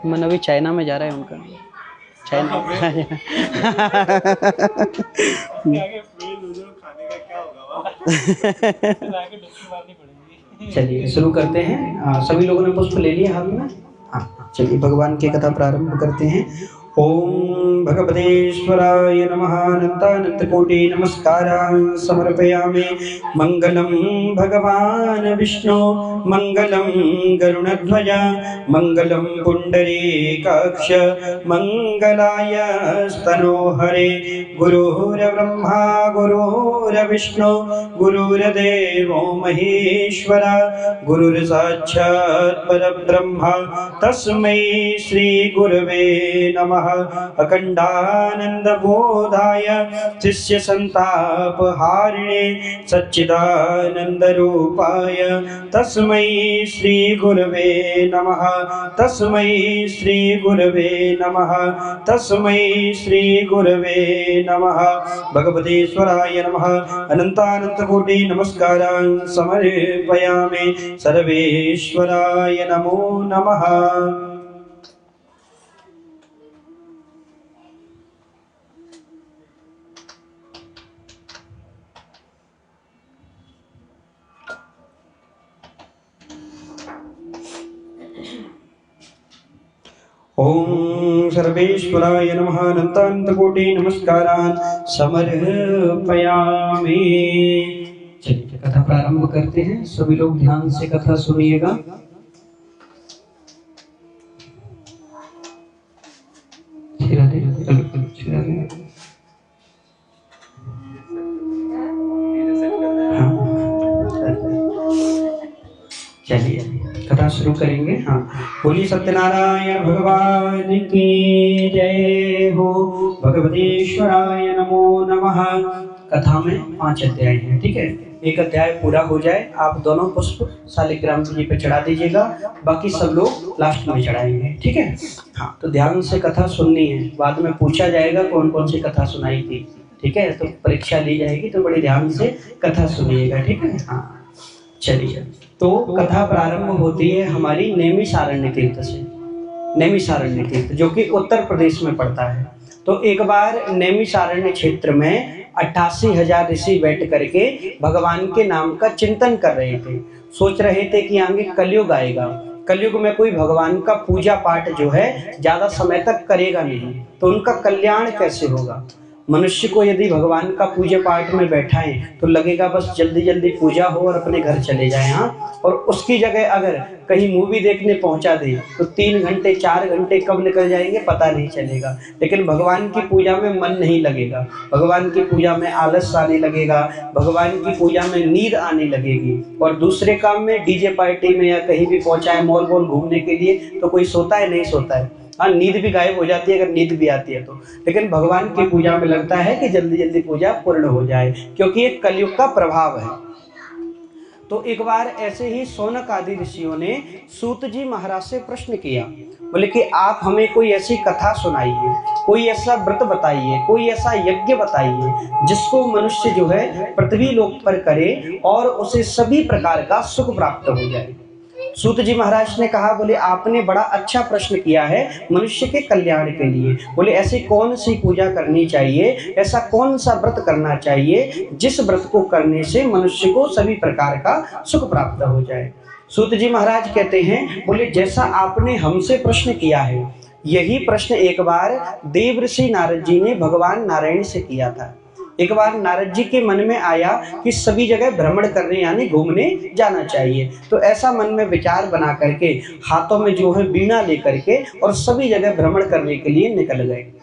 मन अभी चाइना में जा रहा है उनका, चाइना। चलिए शुरू करते हैं। सभी लोगों ने पुष्प ले लिए हाथ में? हाँ, चलिए भगवान की कथा प्रारंभ करते हैं। ओम भगवतेश्वराय नमः। अनंतानंत कोटि नमस्कारान् समर्पयामि। मंगलम भगवान विष्णु मंगलम गरुणध्वज मंगलम पुंडरीकाक्ष मंगलाय स्तनोहरे। गुरुर्ब्रह्मा गुरुर्विष्णु गुरुर्देवो महेश्वरा गुरुर्साक्षात् परब्रह्म तस्मै श्री गुरवे नमः। अखंडानंद बोधाय शिष्य संताप हारिणे सच्चिदानंद रूपाय तस्मै श्री गुरवे नमः। तस्मै श्री गुरवे नमः। तस्मै श्री गुरवे नमः। भगवतेश्वराय नमः। अनंतानंत कोटि नमस्कारान् समर्पयामि। सर्वेश्वराय नमो नमः। ओम सर्वेश्वराय नमः। अनंतानंत कोटि नमस्कारान् समर्पयामि। चलिए कथा प्रारंभ करते हैं। सभी लोग ध्यान से कथा सुनिएगा। चलिए कथा शुरू करेंगे। हाँ, बोलिए सत्यनारायण भगवान की जय हो। भगवतेश्वराय नमो नमः। कथा में 5 अध्याय हैं, ठीक है। एक अध्याय पूरा हो जाए, आप दोनों पुष्प शालिग्राम जी पे चढ़ा दीजिएगा, बाकी सब लोग लास्ट में चढ़ाएंगे, ठीक है। हाँ, तो ध्यान से कथा सुननी है। बाद में पूछा जाएगा कौन कौन सी कथा सुनाई थी, ठीक है। तो परीक्षा ली जाएगी, तो बड़े ध्यान से कथा सुनिएगा, ठीक है। हाँ चलिए, तो कथा प्रारंभ होती है हमारी नैमिषारण्य तीर्थ से। नैमिषारण्य तीर्थ जो कि उत्तर प्रदेश में पड़ता है। तो एक बार नैमिषारण्य क्षेत्र में 88,000 ऋषि बैठ करके भगवान के नाम का चिंतन कर रहे थे। सोच रहे थे कि आगे कलयुग आएगा, कलयुग में कोई भगवान का पूजा पाठ जो है ज्यादा समय तक करेगा नहीं, तो उनका कल्याण कैसे होगा। मनुष्य को यदि भगवान का पूजा पाठ में बैठाएं तो लगेगा बस जल्दी जल्दी पूजा हो और अपने घर चले जाएं। हाँ, और उसकी जगह अगर कहीं मूवी देखने पहुंचा दे तो 3 घंटे 4 घंटे कब निकल जाएंगे पता नहीं चलेगा। लेकिन भगवान की पूजा में मन नहीं लगेगा, भगवान की पूजा में आलस आने लगेगा, भगवान की पूजा में नींद आने लगेगी। और दूसरे काम में डीजे पार्टी में या कहीं भी पहुंचाए मॉल वॉल घूमने के लिए तो कोई सोता है नहीं सोता है। हाँ, नींद भी गायब हो जाती है अगर नींद भी आती है तो। लेकिन भगवान की पूजा में लगता है कि जल्दी जल्दी पूजा पूर्ण हो जाए, क्योंकि ये कलयुग का प्रभाव है। तो एक बार ऐसे ही शौनक आदि ऋषियों ने सूत जी महाराज से प्रश्न किया, बोले कि आप हमें कोई ऐसी कथा सुनाइए, कोई ऐसा व्रत बताइए, कोई ऐसा यज्ञ बताइए जिसको मनुष्य जो है पृथ्वी लोक पर करे और उसे सभी प्रकार का सुख प्राप्त हो जाए। सूत जी महाराज ने कहा, बोले आपने बड़ा अच्छा प्रश्न किया है मनुष्य के कल्याण के लिए। बोले ऐसी कौन सी पूजा करनी चाहिए, ऐसा कौन सा व्रत करना चाहिए जिस व्रत को करने से मनुष्य को सभी प्रकार का सुख प्राप्त हो जाए। सूत जी महाराज कहते हैं, बोले जैसा आपने हमसे प्रश्न किया है यही प्रश्न एक बार देवर्षि नारद जी ने भगवान नारायण से किया था। एक बार नारद जी के मन में आया कि सभी जगह भ्रमण करने यानी घूमने जाना चाहिए। तो ऐसा मन में विचार बना करके हाथों में जो है वीणा लेकर के और सभी जगह भ्रमण करने के लिए निकल गए।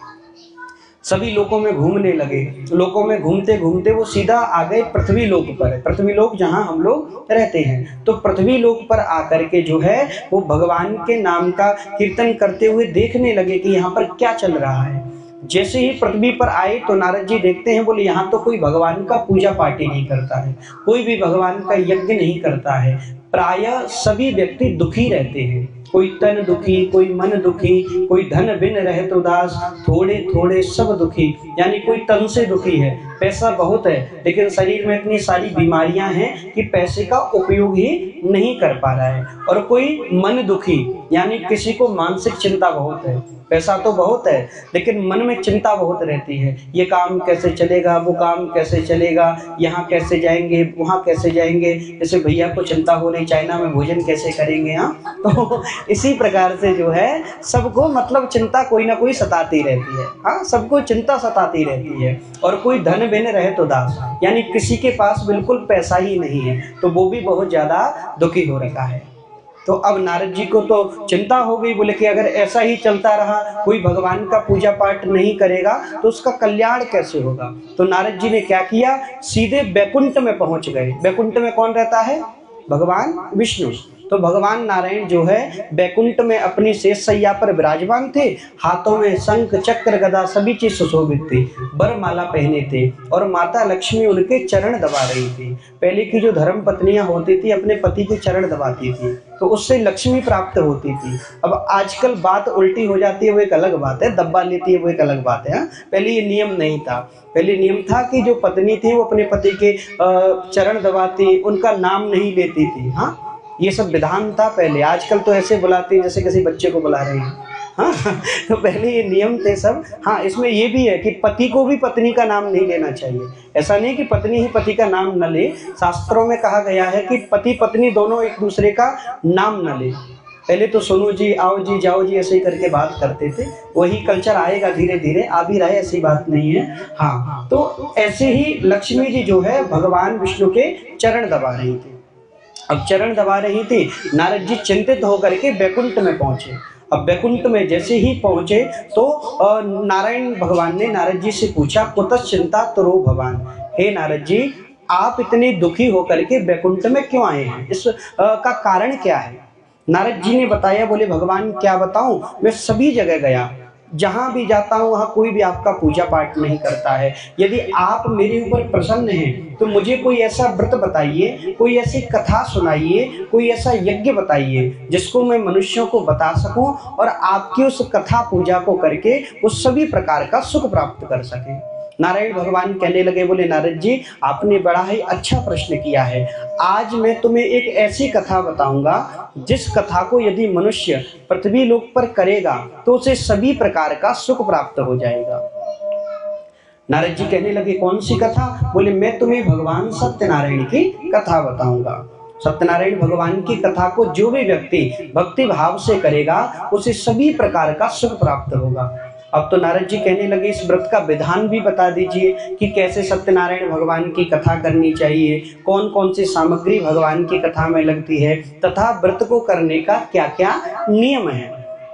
सभी लोकों में घूमने लगे। लोकों में घूमते घूमते वो सीधा आ गए पृथ्वी लोक पर। पृथ्वी लोक जहाँ हम लोग रहते हैं, तो पृथ्वी लोक पर आकर के जो है वो भगवान के नाम का कीर्तन करते हुए देखने लगे कि यहाँ पर क्या चल रहा है। जैसे ही पृथ्वी पर आए तो नारद जी देखते हैं, बोले यहाँ तो कोई भगवान का पूजा पाठ ही नहीं करता है, कोई भी भगवान का यज्ञ नहीं करता है। प्रायः सभी व्यक्ति दुखी रहते हैं। कोई तन दुखी, कोई मन दुखी, कोई धन बिन रहत उदास, थोड़े थोड़े सब दुखी। यानी कोई तन से दुखी है, पैसा बहुत है लेकिन शरीर में इतनी सारी बीमारियां हैं कि पैसे का उपयोग ही नहीं कर पा रहा है। और कोई मन दुखी, यानी किसी को मानसिक चिंता बहुत है, पैसा तो बहुत है लेकिन मन में चिंता बहुत रहती है। ये काम कैसे चलेगा, वो काम कैसे चलेगा, यहाँ कैसे जाएंगे, वहाँ कैसे जाएंगे। जैसे भैया को चिंता हो रही चाइना में भोजन कैसे करेंगे। हाँ, तो इसी प्रकार से जो है सबको मतलब चिंता कोई ना कोई सताती रहती है। हाँ, सबको चिंता सताती रहती है। और कोई धन बिन रहे तो दास, यानी किसी के पास बिल्कुल पैसा ही नहीं है तो वो भी बहुत ज्यादा दुखी हो रखा है। तो अब नारद जी को तो चिंता हो गई, बोले कि अगर ऐसा ही चलता रहा, कोई भगवान का पूजा पाठ नहीं करेगा तो उसका कल्याण कैसे होगा। तो नारद जी ने क्या किया, सीधे बैकुंठ में पहुंच गए। बैकुंठ में कौन रहता है, भगवान विष्णु। तो भगवान नारायण जो है बैकुंठ में अपनी शेष सैया पर विराजमान थे। हाथों में शंख चक्र गदा सभी चीज सुशोभित थी, वरमाला पहने थे और माता लक्ष्मी उनके चरण दबा रही थी। पहले की जो धर्म पत्नियां होती थी अपने पति के चरण दबाती थी तो उससे लक्ष्मी प्राप्त होती थी। अब आजकल बात उल्टी हो जाती है, वो एक अलग बात है, दबा लेती है वो एक अलग बात है। पहले ये नियम नहीं था। पहले नियम था कि जो पत्नी थी वो अपने पति के चरण दबाती, उनका नाम नहीं लेती थी। हाँ, ये सब विधान था पहले। आजकल तो ऐसे बुलाते हैं जैसे किसी बच्चे को बुला रहे हैं। हाँ, तो पहले ये नियम थे सब। हाँ, इसमें ये भी है कि पति को भी पत्नी का नाम नहीं लेना चाहिए। ऐसा नहीं कि पत्नी ही पति का नाम न ले, शास्त्रों में कहा गया है कि पति पत्नी दोनों एक दूसरे का नाम न ले। पहले तो सुनो जी, आओ जी, जाओ जी, ऐसे ही करके बात करते थे। वही कल्चर आएगा धीरे धीरे, आ भी रहा है, ऐसी बात नहीं है। हाँ, तो ऐसे ही लक्ष्मी जी जो है भगवान विष्णु के चरण दबा रही थी। अब चरण दबा रही थी, नारद जी चिंतित होकर के बैकुंठ में पहुंचे। अब बैकुंठ में जैसे ही पहुंचे तो नारायण भगवान ने नारद जी से पूछा, कुतः चिंता तरो भगवान। हे नारद जी, आप इतने दुखी होकर के बैकुंठ में क्यों आए हैं, इस का कारण क्या है। नारद जी ने बताया, बोले भगवान क्या बताऊं, मैं सभी जगह गया, जहां भी जाता हूं वहां कोई भी आपका पूजा पाठ नहीं करता है। यदि आप मेरे ऊपर प्रसन्न हैं तो मुझे कोई ऐसा व्रत बताइए, कोई ऐसी कथा सुनाइए, कोई ऐसा यज्ञ बताइए जिसको मैं मनुष्यों को बता सकूं और आपकी उस कथा पूजा को करके वो सभी प्रकार का सुख प्राप्त कर सकें। नारायण भगवान कहने लगे, बोले नारद जी, आपने बड़ा ही अच्छा प्रश्न किया है। आज मैं तुम्हें एक ऐसी कथा बताऊंगा जिस कथा को यदि मनुष्य पृथ्वी लोक पर करेगा तो उसे सभी प्रकार का सुख प्राप्त हो जाएगा। नारद जी कहने लगे, कौन सी कथा। बोले मैं तुम्हें भगवान सत्यनारायण की कथा बताऊंगा। सत्यनारायण भगवान की कथा को जो भी व्यक्ति भक्ति भाव से करेगा उसे सभी प्रकार का सुख प्राप्त होगा। अब तो नारद जी कहने लगे, इस व्रत का विधान भी बता दीजिए कि कैसे सत्यनारायण भगवान की कथा करनी चाहिए, कौन कौन सी सामग्री भगवान की कथा में लगती है तथा व्रत को करने का क्या क्या नियम है।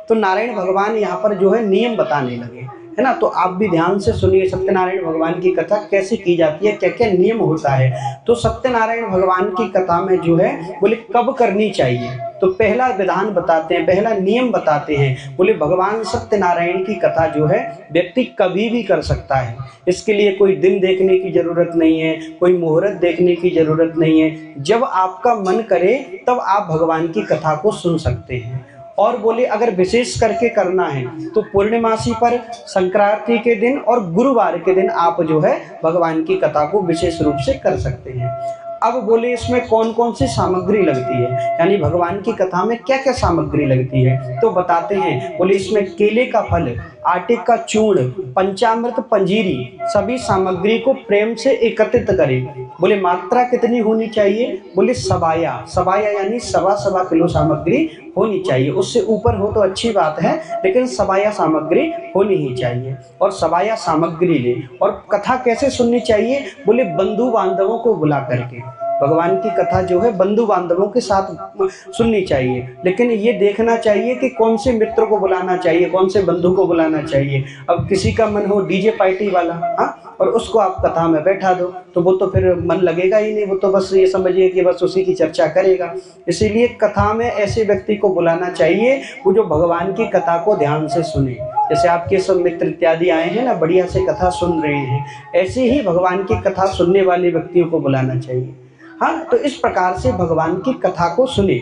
तो नारायण भगवान यहाँ पर जो है नियम बताने लगे, है ना। तो आप भी ध्यान से सुनिए सत्यनारायण भगवान की कथा कैसे की जाती है, क्या क्या नियम होता है। तो सत्यनारायण भगवान की कथा में जो है बोले कब करनी चाहिए, तो पहला विधान बताते हैं, पहला नियम बताते हैं। बोले भगवान सत्यनारायण की कथा जो है व्यक्ति कभी भी कर सकता है। इसके लिए कोई दिन देखने की जरूरत नहीं है, कोई मुहूर्त देखने की जरूरत नहीं है। जब आपका मन करे तब आप भगवान की कथा को सुन सकते हैं। और बोले अगर विशेष करके करना है तो पूर्णिमासी पर, संक्रांति के दिन और गुरुवार के दिन आप जो है भगवान की कथा को विशेष रूप से कर सकते हैं। अब बोले इसमें कौन कौन सी सामग्री लगती है, यानी भगवान की कथा में क्या क्या सामग्री लगती है, तो बताते हैं। बोले इसमें केले का फल, आटे का चूर्ण, पंचामृत, पंजीरी, सभी सामग्री को प्रेम से एकत्रित करें। बोले मात्रा कितनी होनी चाहिए, बोले सवाया, सवाया यानी सवा सवा किलो सामग्री होनी चाहिए। उससे ऊपर हो तो अच्छी बात है लेकिन सवाया सामग्री होनी ही चाहिए। और सवाया सामग्री ले। और कथा कैसे सुननी चाहिए, बोले बंधु बांधवों को बुला करके। भगवान की कथा जो है बंधु बांधवों के साथ सुननी चाहिए, लेकिन ये देखना चाहिए कि कौन से मित्र को बुलाना चाहिए, कौन से बंधु को बुलाना चाहिए। अब किसी का मन हो डीजे पार्टी वाला, हाँ, और उसको आप कथा में बैठा दो तो वो तो फिर मन लगेगा ही नहीं, वो तो बस ये समझिए कि बस उसी की चर्चा करेगा। इसीलिए कथा में ऐसे व्यक्ति को बुलाना चाहिए वो जो भगवान की कथा को ध्यान से सुने। जैसे आपके सब मित्र इत्यादि आए हैं ना, बढ़िया से कथा सुन रहे हैं, ऐसे ही भगवान की कथा सुनने वाले व्यक्तियों को बुलाना चाहिए। हाँ, तो इस प्रकार से भगवान की कथा को सुने।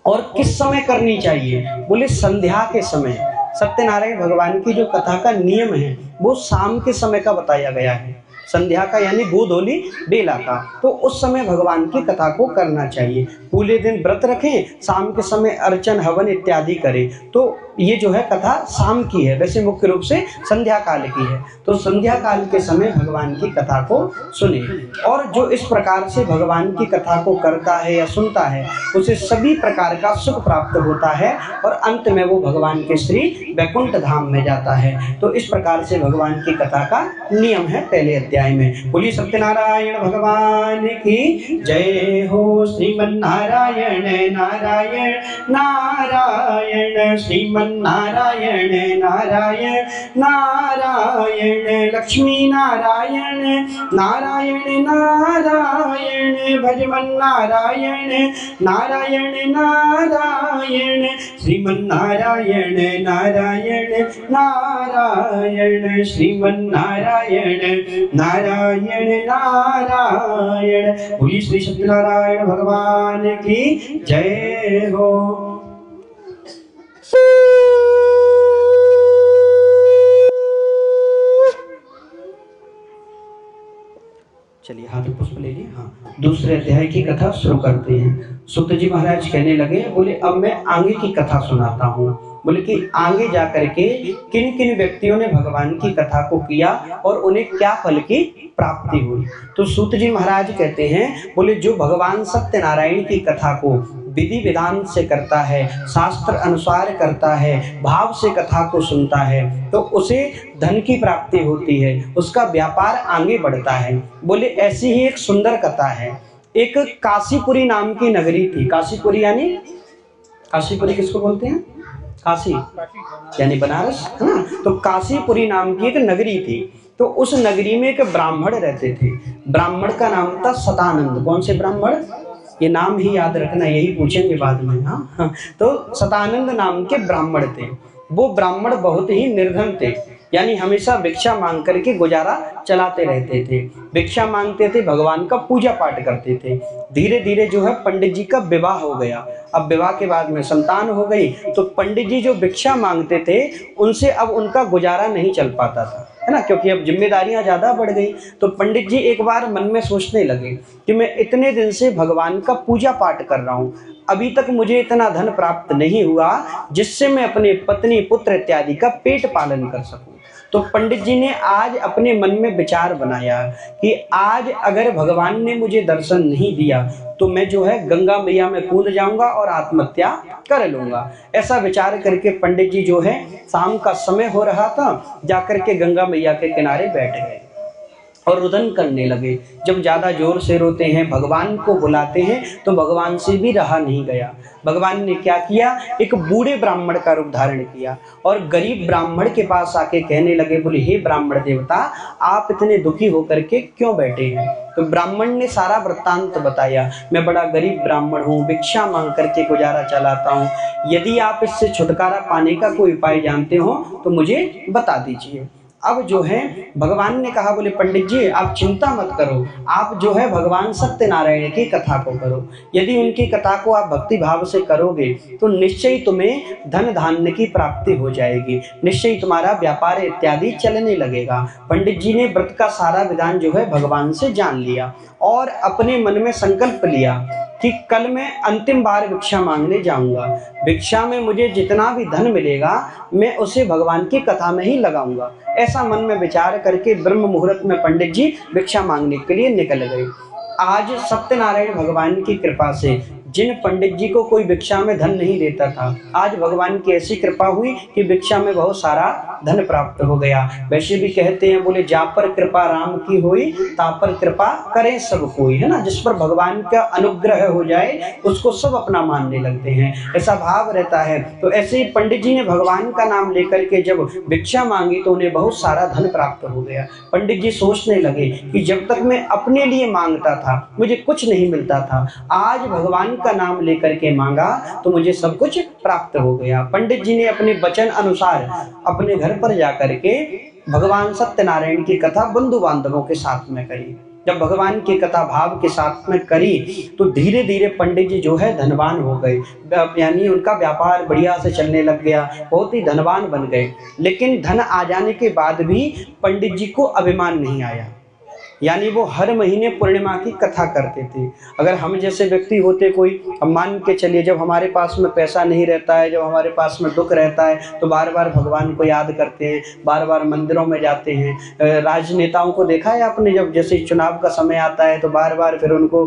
और किस समय करनी चाहिए? बोले संध्या के समय। सत्यनारायण भगवान की जो कथा का नियम है वो शाम के समय का बताया गया है, संध्या का, यानी गोधूली बेला का। तो उस समय भगवान की कथा को करना चाहिए। पूरे दिन व्रत रखें, शाम के समय अर्चन हवन इत्यादि करें। तो ये जो है कथा शाम की है, वैसे मुख्य रूप से संध्या काल की है। तो संध्या काल के समय भगवान की कथा को सुने। और जो इस प्रकार से भगवान की कथा को करता है या सुनता है उसे सभी प्रकार का सुख प्राप्त होता है और अंत में वो भगवान के श्री वैकुंठ धाम में जाता है। तो इस प्रकार से भगवान की कथा का नियम है पहले अध्याय में। बोलिए सत्यनारायण भगवान की जय हो। श्रीमन्नारायण नारायण नारायण, श्रीमन्नारायण नारायण नारायण, लक्ष्मी नारायण नारायण नारायण, भजमन्नारायण नारायण नारायण, श्रीमन्नारायण नारायण नारायण, श्रीमन्नारायण नारायण नारायण। बोलिए श्री सत्यनारायण भगवान की जय हो। चलिए हाथ में पुष्प ले लिए। हाँ, दूसरे अध्याय की कथा शुरू करते हैं। सूत जी महाराज कहने लगे, बोले अब मैं आगे की कथा सुनाता हूँ। बोले कि आगे जाकर के किन किन व्यक्तियों ने भगवान की कथा को किया और उन्हें क्या फल की प्राप्ति हुई। तो सूत जी महाराज कहते हैं, बोले जो भगवान सत्यनारायण की कथा को विधि विधान से करता है, शास्त्र अनुसार करता है, भाव से कथा को सुनता है, तो उसे धन की प्राप्ति होती है, उसका व्यापार आगे बढ़ता है। बोले ऐसी ही एक सुंदर कथा है। एक काशीपुरी नाम की नगरी थी। काशीपुरी यानी, काशीपुरी किसको बोलते हैं? काशी यानी बनारस, है ना। तो काशीपुरी नाम की एक नगरी थी। तो उस नगरी में एक ब्राह्मण रहते थे। ब्राह्मण का नाम था सतानंद। कौन से ब्राह्मण? ये नाम ही याद रखना, यही पूछेंगे बाद में। हाँ, तो सतानंद नाम के ब्राह्मण थे। वो ब्राह्मण बहुत ही निर्धन थे, यानी हमेशा भिक्षा मांग करके गुजारा चलाते रहते थे। भिक्षा मांगते थे, भगवान का पूजा पाठ करते थे। धीरे धीरे जो है पंडित जी का विवाह हो गया। अब विवाह के बाद में संतान हो गई, तो पंडित जी जो भिक्षा मांगते थे उनसे अब उनका गुजारा नहीं चल पाता था, है ना, क्योंकि अब जिम्मेदारियां ज्यादा बढ़ गई। तो पंडित जी एक बार मन में सोचने लगे कि मैं इतने दिन से भगवान का पूजा पाठ कर रहा हूँ, अभी तक मुझे इतना धन प्राप्त नहीं हुआ जिससे मैं अपने पत्नी पुत्र इत्यादि का पेट पालन कर सकूं। तो पंडित जी ने आज अपने मन में विचार बनाया कि आज अगर भगवान ने मुझे दर्शन नहीं दिया तो मैं जो है गंगा मैया में कूद जाऊंगा और आत्महत्या कर लूंगा। ऐसा विचार करके पंडित जी जो है, शाम का समय हो रहा था, जाकर के गंगा मैया के किनारे बैठ गए और रुदन करने लगे। जब ज्यादा जोर से रोते हैं, भगवान को बुलाते हैं, तो भगवान से भी रहा नहीं गया। भगवान ने क्या किया, एक बूढ़े ब्राह्मण का रूप धारण किया और गरीब ब्राह्मण के पास आके कहने लगे, बोले हे ब्राह्मण देवता, आप इतने दुखी होकर के क्यों बैठे हैं? तो ब्राह्मण ने सारा वृत्तांत बताया। मैं बड़ा गरीब ब्राह्मण हूँ, भिक्षा मांग करके गुजारा चलाता हूँ, यदि आप इससे छुटकारा पाने का कोई उपाय जानते हो तो मुझे बता दीजिए। अब जो है भगवान ने कहा, बोले पंडित जी आप चिंता मत करो, आप जो है भगवान सत्यनारायण की कथा को करो। यदि उनकी कथा को आप भक्ति भाव से करोगे तो निश्चय तुम्हें धन धान्य की प्राप्ति हो जाएगी, निश्चय तुम्हारा व्यापार इत्यादि चलने लगेगा। पंडित जी ने व्रत का सारा विधान जो है भगवान से जान लिया और अपने मन में संकल्प लिया कि कल मैं अंतिम बार भिक्षा मांगने जाऊंगा, भिक्षा में मुझे जितना भी धन मिलेगा मैं उसे भगवान की कथा में ही लगाऊंगा। ऐसा मन में विचार करके ब्रह्म मुहूर्त में पंडित जी भिक्षा मांगने के लिए निकल गए। आज सत्यनारायण भगवान की कृपा से जिन पंडित जी को कोई भिक्षा में धन नहीं देता था, आज भगवान की ऐसी कृपा हुई कि भिक्षा में बहुत सारा धन प्राप्त हो गया। वैसे भी कहते हैं, बोले जा पर कृपा राम की हुई, ता पर कृपा करें सब कोई, है ना। जिस पर भगवान का अनुग्रह हो जाए उसको सब अपना मानने लगते हैं, ऐसा भाव रहता है। तो ऐसे ही पंडित जी ने भगवान का नाम लेकर के जब भिक्षा मांगी तो उन्हें बहुत सारा धन प्राप्त हो गया। पंडित जी सोचने लगे कि जब तक मैं अपने लिए मांगता था मुझे कुछ नहीं मिलता था, आज भगवान का नाम लेकर के मांगा तो मुझे सब कुछ प्राप्त हो गया। पंडित जी ने अपने वचन अनुसार अपने घर पर जाकर के भगवान सत्यनारायण की कथा बंधु बांधवों के साथ में करी। जब भगवान की कथा भाव के साथ में करी तो धीरे धीरे पंडित जी जो है धनवान हो गए, यानी उनका व्यापार बढ़िया से चलने लग गया, बहुत ही धनवान बन गए। लेकिन धन आ जाने के बाद भी पंडित जी को अभिमान नहीं आया, यानी वो हर महीने पूर्णिमा की कथा करते थे। अगर हम जैसे व्यक्ति होते कोई, हम मान के चलिए जब हमारे पास में पैसा नहीं रहता है, जब हमारे पास में दुख रहता है तो बार बार भगवान को याद करते हैं, बार बार मंदिरों में जाते हैं। राजनेताओं को देखा है आपने, जब जैसे चुनाव का समय आता है तो बार बार फिर उनको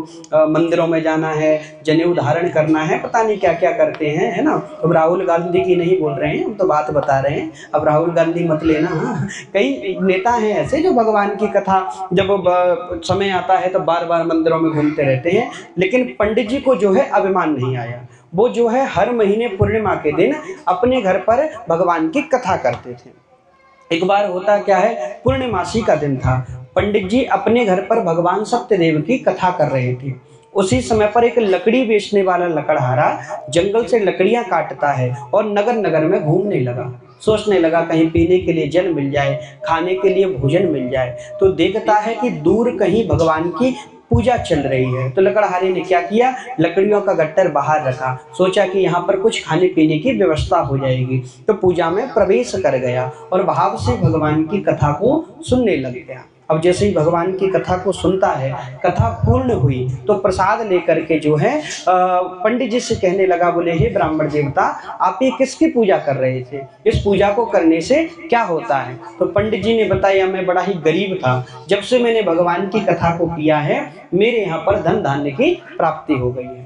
मंदिरों में जाना है, जनेऊ धारण करना है, पता नहीं क्या क्या करते हैं, है ना। अब राहुल गांधी की नहीं बोल रहे हैं, हम तो बात बता रहे हैं, अब राहुल गांधी मत लेना। कई नेता हैं ऐसे जो भगवान की कथा जब समय आता है तो बार बार मंदिरों में घूमते रहते हैं। लेकिन पंडित जी को जो है अभिमान नहीं आया, वो जो है हर महीने पूर्णिमा के दिन अपने घर पर भगवान की कथा करते थे। एक बार होता क्या है, पूर्णिमासी का दिन था, पंडित जी अपने घर पर भगवान सत्यदेव की कथा कर रहे थे। उसी समय पर एक लकड़ी बेचने वाला लकड़हारा जंगल से लकड़ियां काटता है और नगर नगर में घूमने लगा। सोचने लगा कहीं पीने के लिए जल मिल जाए, खाने के लिए भोजन मिल जाए। तो देखता है कि दूर कहीं भगवान की पूजा चल रही है। तो लकड़हारे ने क्या किया, लकड़ियों का गट्टर बाहर रखा, सोचा कि यहाँ पर कुछ खाने पीने की व्यवस्था हो जाएगी। तो पूजा में प्रवेश कर गया और भाव से भगवान की कथा को सुनने लग गया। अब जैसे ही भगवान की कथा को सुनता है, कथा पूर्ण हुई तो प्रसाद लेकर के जो है पंडित जी से कहने लगा, बोले हे ब्राह्मण देवता, आप ये किसकी पूजा कर रहे थे, इस पूजा को करने से क्या होता है। तो पंडित जी ने बताया, मैं बड़ा ही गरीब था, जब से मैंने भगवान की कथा को किया है मेरे यहाँ पर धन धान्य की प्राप्ति हो गई है।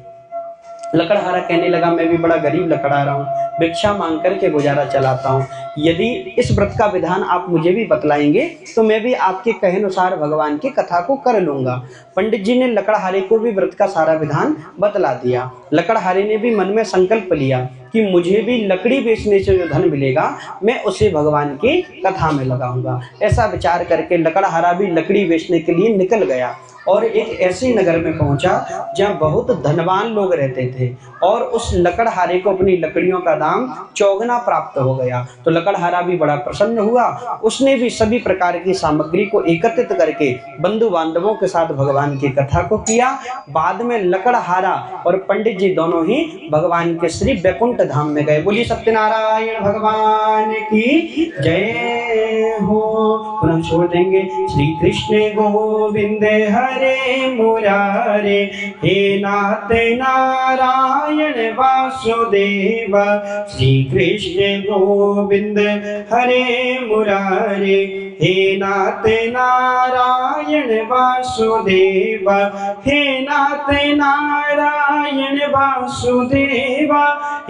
लकड़हारा कहने लगा, मैं भी बड़ा गरीब लकड़हारा हूँ, भिक्षा मांग करके गुजारा चलाता हूँ। यदि इस व्रत का विधान आप मुझे भी बतलाएंगे तो मैं भी आपके कहे अनुसार भगवान की कथा को कर लूंगा। पंडित जी ने लकड़हारे को भी व्रत का सारा विधान बतला दिया। लकड़हारे ने भी मन में संकल्प लिया कि मुझे भी लकड़ी बेचने से जो धन मिलेगा मैं उसे भगवान की कथा में लगाऊंगा। ऐसा विचार करके लकड़हारा भी लकड़ी बेचने के लिए निकल गया और एक ऐसे नगर में पहुंचा जहां बहुत धनवान लोग रहते थे और उस लकड़हारे को अपनी लकड़ियों का दाम चौगुना प्राप्त हो गया। तो लकड़हारा भी बड़ा प्रसन्न हुआ, उसने भी सभी प्रकार की सामग्री को एकत्रित करके बंधु बांधवों के साथ भगवान की कथा को किया। बाद में लकड़हारा और पंडित जी दोनों ही भगवान के श्री वैकुंठ धाम में गए। बोलिए सत्यनारायण भगवान की जय हो। पुनः छोड़ देंगे। श्री कृष्ण गोविंद हरे मुरारे, हे नाथ नारायण वासुदेव। श्री कृष्ण गोविंद हरे मुरारे, हे नाथ नारायण वासुदेव। हे नाथ नारायण वासुदेव,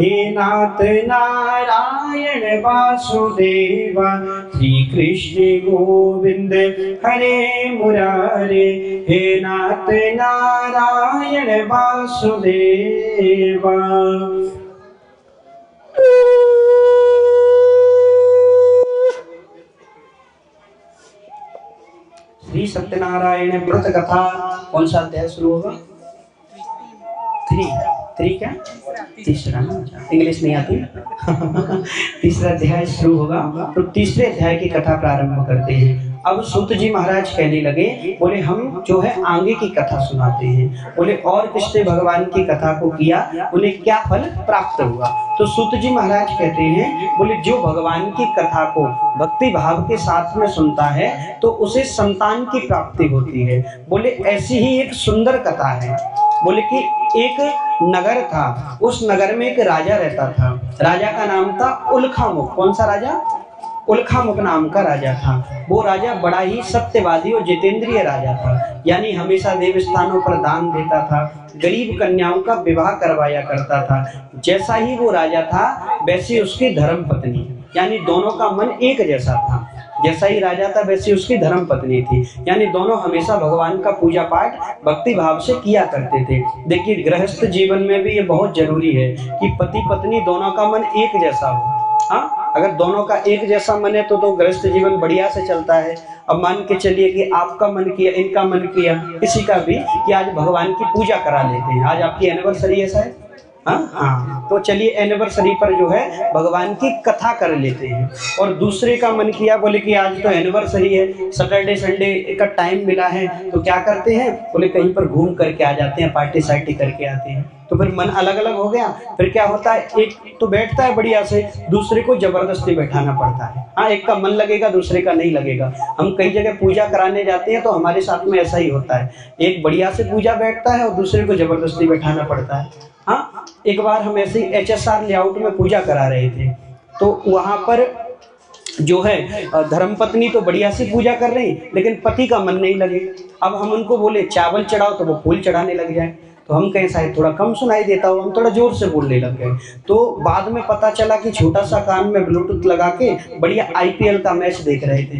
हे नाथ नारायण वासुदेव। श्री कृष्ण गोविंद हरे मुरारे, हे नाथ नारायण वासुदेव। श्री सत्यनारायण व्रत कथा कौन सा अध्याय शुरू होगा? थ्री क्या? तीसरा ना, इंग्लिश नहीं आती। तीसरा अध्याय शुरू होगा तो तीसरे अध्याय की कथा प्रारंभ करते हैं। अब सूत जी महाराज कहने लगे, बोले हम जो है आगे की कथा सुनाते हैं। बोले और किसने भगवान की कथा को किया उन्हें क्या फल प्राप्त हुआ? तो सूत जी महाराज कहते हैं, बोले जो भगवान की कथा को भक्ति भाव के साथ में सुनता है तो उसे संतान की प्राप्ति होती है। बोले ऐसी ही एक सुंदर कथा है। बोले कि एक नगर था, उस नगर में एक राजा रहता था। राजा का नाम था उल्खामुख। कौन सा राजा? उल्खामुख नाम का राजा था। वो राजा बड़ा ही सत्यवादी और जितेंद्रिय राजा था, यानी हमेशा देव स्थानों पर दान देता था, गरीब कन्याओं का विवाह करवाया करता था। जैसा ही वो राजा था वैसी उसकी धर्म पत्नी, यानी दोनों का मन एक जैसा था। जैसा ही राजा था वैसी उसकी धर्म पत्नी थी, यानी दोनों हमेशा भगवान का पूजा पाठ भक्ति भाव से किया करते थे। देखिए गृहस्थ जीवन में भी ये बहुत जरूरी है कि पति पत्नी दोनों का मन एक जैसा हो। हाँ, अगर दोनों का एक जैसा मन है तो गृहस्थ जीवन बढ़िया से चलता है। अब मान के चलिए कि आपका मन किया, इनका मन किया, किसी का भी कि आज भगवान की पूजा करा लेते हैं, आज आपकी एनिवर्सरी ऐसा है, हाँ हाँ, तो चलिए एनिवर्सरी पर जो है भगवान की कथा कर लेते हैं। और दूसरे का मन किया, बोले कि आज तो एनिवर्सरी है, सैटरडे संडे का टाइम मिला है, तो क्या करते हैं, बोले कहीं पर घूम करके आ जाते हैं, पार्टी सार्टी करके आते हैं। तो फिर मन अलग अलग हो गया। फिर क्या होता है, एक तो बैठता है बढ़िया से, दूसरे को जबरदस्ती बैठाना पड़ता है। हाँ, एक का मन लगेगा, दूसरे का नहीं लगेगा। हम कई जगह पूजा कराने जाते हैं तो हमारे साथ में ऐसा ही होता है, एक बढ़िया से पूजा बैठता है और दूसरे को जबरदस्ती बैठाना पड़ता है। हाँ, एक बार हम ऐसे ही HSR लेआउट में पूजा करा रहे थे, तो वहां पर जो है धर्मपत्नी तो बढ़िया से पूजा कर रही, लेकिन पति का मन नहीं लगे। अब हम उनको बोले चावल चढ़ाओ, तो वो फूल चढ़ाने लग जाए। तो हम कहें शायद थोड़ा कम सुनाई देता हो, हम थोड़ा जोर से बोलने लग गए। तो बाद में पता चला कि छोटा सा कान में ब्लूटूथ लगा के बढ़िया IPL का मैच देख रहे थे।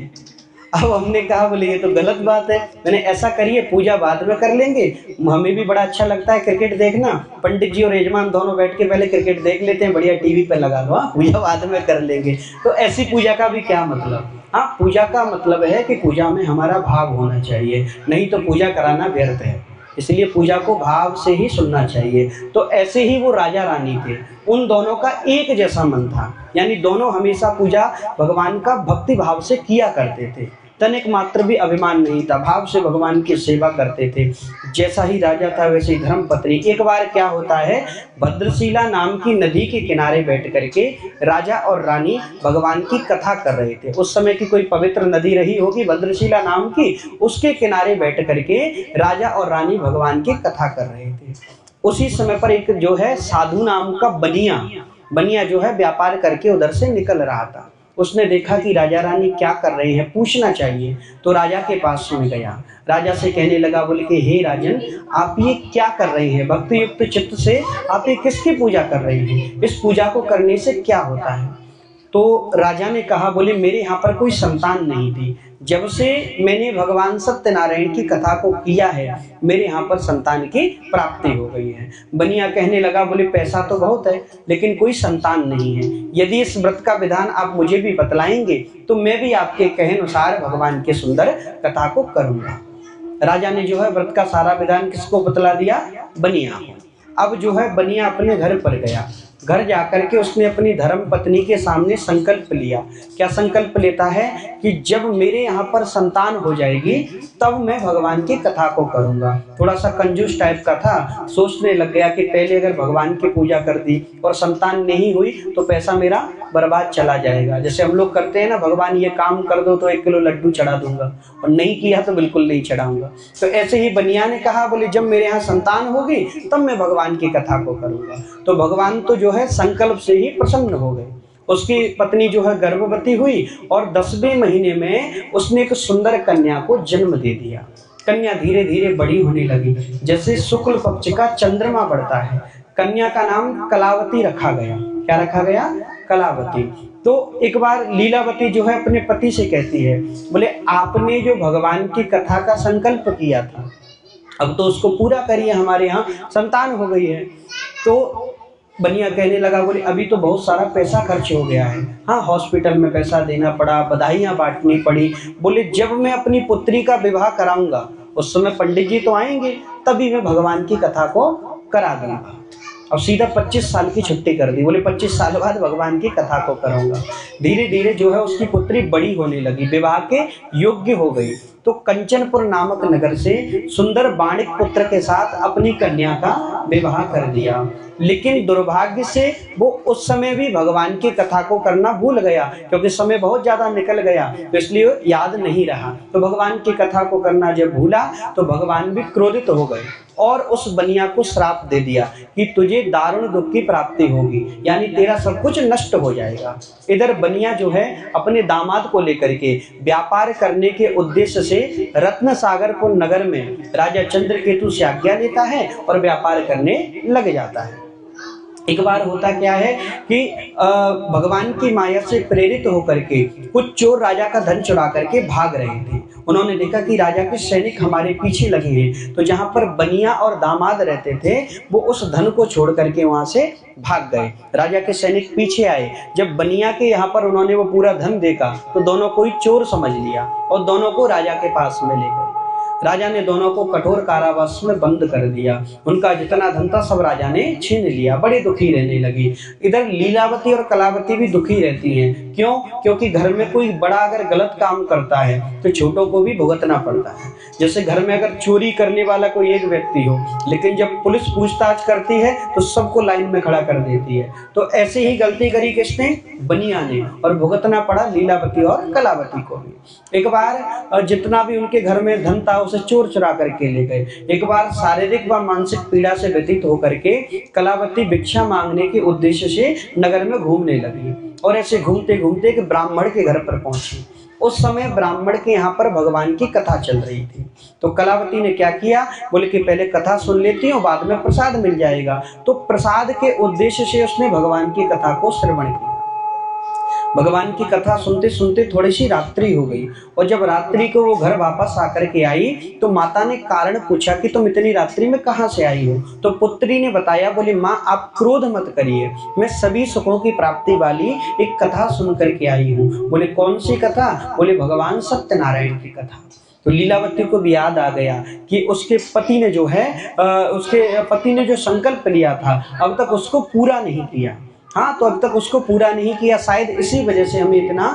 अब हमने कहा, बोले ये तो गलत बात है। मैंने ऐसा करिए, पूजा बाद में कर लेंगे, हमें भी बड़ा अच्छा लगता है क्रिकेट देखना, पंडित जी और यजमान दोनों बैठ के पहले क्रिकेट देख लेते हैं, बढ़िया टीवी पे लगा लो, पूजा बाद में कर लेंगे। तो ऐसी पूजा का भी क्या मतलब। हाँ, पूजा का मतलब है कि पूजा में हमारा भाव होना चाहिए, नहीं तो पूजा कराना व्यर्थ है। इसलिए पूजा को भाव से ही सुनना चाहिए। तो ऐसे ही वो राजा रानी थे, उन दोनों का एक जैसा मन था, यानी दोनों हमेशा पूजा भगवान का भक्ति भाव से किया करते थे। तनिक मात्र भी अभिमान नहीं था, भाव से भगवान की सेवा करते थे। जैसा ही राजा था वैसे ही धर्मपत्नी। एक बार क्या होता है, भद्रशिला नाम की नदी के किनारे बैठ करके राजा और रानी भगवान की कथा कर रहे थे। उस समय की कोई पवित्र नदी रही होगी भद्रशिला नाम की, उसके किनारे बैठ करके राजा और रानी भगवान की कथा कर रहे थे। उसी समय पर एक जो है साधु नाम का बनिया जो है व्यापार करके उधर से निकल रहा था। उसने देखा कि राजा रानी क्या कर रहे हैं, पूछना चाहिए। तो राजा के पास में गया, राजा से कहने लगा, बोले कि हे राजन, आप ये क्या कर रहे हैं, भक्ति युक्त चित्त से आप ये किसकी पूजा कर रहे हैं, इस पूजा को करने से क्या होता है। तो राजा ने कहा, बोले मेरे यहाँ पर कोई संतान नहीं थी, जब से मैंने भगवान सत्यनारायण की कथा को किया है मेरे यहाँ पर संतान की प्राप्ति हो गई है। बनिया कहने लगा, बोले पैसा तो बहुत है लेकिन कोई संतान नहीं है, यदि इस व्रत का विधान आप मुझे भी बतलाएंगे तो मैं भी आपके कहे अनुसार भगवान के सुंदर कथा को करूंगा। राजा ने जो है व्रत का सारा विधान किसको बतला दिया, बनिया को। अब जो है बनिया अपने घर पर गया, घर जाकर के उसने अपनी धर्म पत्नी के सामने संकल्प लिया। क्या संकल्प लेता है कि जब मेरे यहाँ पर संतान हो जाएगी तब मैं भगवान की कथा को करूँगा। थोड़ा सा कंजूस टाइप का था, सोचने लग गया कि पहले अगर भगवान की पूजा कर दी और संतान नहीं हुई तो पैसा मेरा बर्बाद चला जाएगा। जैसे हम लोग करते हैं ना, भगवान ये काम कर दो तो 1 किलो लड्डू चढ़ा दूंगा, और नहीं किया तो बिल्कुल नहीं चढ़ाऊंगा। तो ऐसे ही बनिया ने कहा, बोले जब मेरे यहाँ संतान होगी तब मैं भगवान की कथा को करूँगा। तो भगवान तो जो है संकल्प से ही प्रसन्न हो गए। उसकी पत्नी जो है गर्भवती हुई और 10वें महीने में उसने एक सुंदर कन्या को जन्म दे दिया। कन्या धीरे धीरे बड़ी होने लगी, जैसे शुक्ल पक्ष का चंद्रमा बढ़ता है। कन्या का नाम कलावती रखा गया। क्या रखा गया, कलावती। तो एक बार लीलावती जो है अपने पति से कहती है, बोले आपने जो भगवान की कथा का संकल्प किया था अब तो उसको पूरा करिए, हमारे यहाँ संतान हो गई है। तो बनिया कहने लगा, बोले अभी तो बहुत सारा पैसा खर्च हो गया है, हाँ हॉस्पिटल में पैसा देना पड़ा, बधाइयाँ बांटनी पड़ी। बोले जब मैं अपनी पुत्री का विवाह कराऊंगा उस समय पंडित जी तो आएंगे, तभी मैं भगवान की कथा को करा दूंगा। अब सीधा 25 साल की छुट्टी कर दी, बोले 25 साल बाद भगवान की कथा को करूंगा। धीरे धीरे जो है उसकी पुत्री बड़ी होने लगी, विवाह के योग्य हो गई। तो कंचनपुर नामक नगर से सुंदर बाणिक पुत्र के साथ अपनी कन्या का विवाह कर दिया। लेकिन दुर्भाग्य से वो उस समय भी भगवान की कथा को करना भूल गया, क्योंकि समय बहुत ज्यादा निकल गया तो इसलिए याद नहीं रहा। तो भगवान की कथा को करना जब भूला तो भगवान भी क्रोधित हो गए और उस बनिया को श्राप दे दिया कि तुझे दारुण दुख की प्राप्ति होगी, यानी तेरा सब कुछ नष्ट हो जाएगा। इधर बनिया जो है अपने दामाद को लेकर के व्यापार करने के उद्देश्य से रत्न सागरपुर नगर में राजा चंद्रकेतु से आज्ञा लेता है और व्यापार करने लग जाता है। एक बार होता क्या है कि भगवान की माया से प्रेरित होकर के कुछ चोर राजा का धन चुरा करके भाग रहे थे। उन्होंने देखा कि राजा के सैनिक हमारे पीछे लगे हैं, तो जहां पर बनिया और दामाद रहते थे वो उस धन को छोड़ करके वहां से भाग गए। राजा के सैनिक पीछे आए, जब बनिया के यहाँ पर उन्होंने वो पूरा धन देखा तो दोनों को ही चोर समझ लिया और दोनों को राजा के पास में ले गए। राजा ने दोनों को कठोर कारावास में बंद कर दिया। उनका जितना धन था सब राजा ने छीन लिया। बड़ी दुखी रहने लगी। इधर लीलावती और कलावती भी दुखी रहती हैं। क्यों? क्योंकि घर में कोई बड़ा अगर गलत काम करता है तो छोटों को भी भुगतना पड़ता है। जैसे घर में अगर चोरी करने वाला कोई एक व्यक्ति हो, लेकिन जब पुलिस पूछताछ करती है तो सबको लाइन में खड़ा कर देती है। तो ऐसे ही गलती करी किसने? बनिया ने, और भुगतना पड़ा लीलावती और कलावती को भी। एक बार जितना भी उनके घर में धन था उसे चोर चुरा करके ले गए। एक बार शारीरिक व मानसिक पीड़ा से व्यतीत होकर के कलावती भिक्षा मांगने के उद्देश्य से नगर में घूमने लगी, और ऐसे घूमते घूमते एक ब्राह्मण के घर पर पहुंची। उस समय ब्राह्मण के यहाँ पर भगवान की कथा चल रही थी। तो कलावती ने क्या किया, बोले कि पहले कथा सुन लेती हूँ, बाद में प्रसाद मिल जाएगा। तो प्रसाद के उद्देश्य से उसने भगवान की कथा को श्रवण किया। भगवान की कथा सुनते सुनते थोड़ी सी रात्रि हो गई, और जब रात्रि को वो घर वापस आकर के आई तो माता ने कारण पूछा कि तुम इतनी रात्रि में कहाँ से आई हो। तो पुत्री ने बताया, बोले माँ आप क्रोध मत करिए, मैं सभी सुखों की प्राप्ति वाली एक कथा सुन करके आई हूँ। बोले कौन सी कथा? बोले भगवान सत्यनारायण की कथा। तो लीलावती को भी याद आ गया कि उसके पति ने जो है उसके पति ने जो संकल्प लिया था अब तक उसको पूरा नहीं किया। हाँ, तो अब तक उसको पूरा नहीं किया, शायद इसी वजह से हमें इतना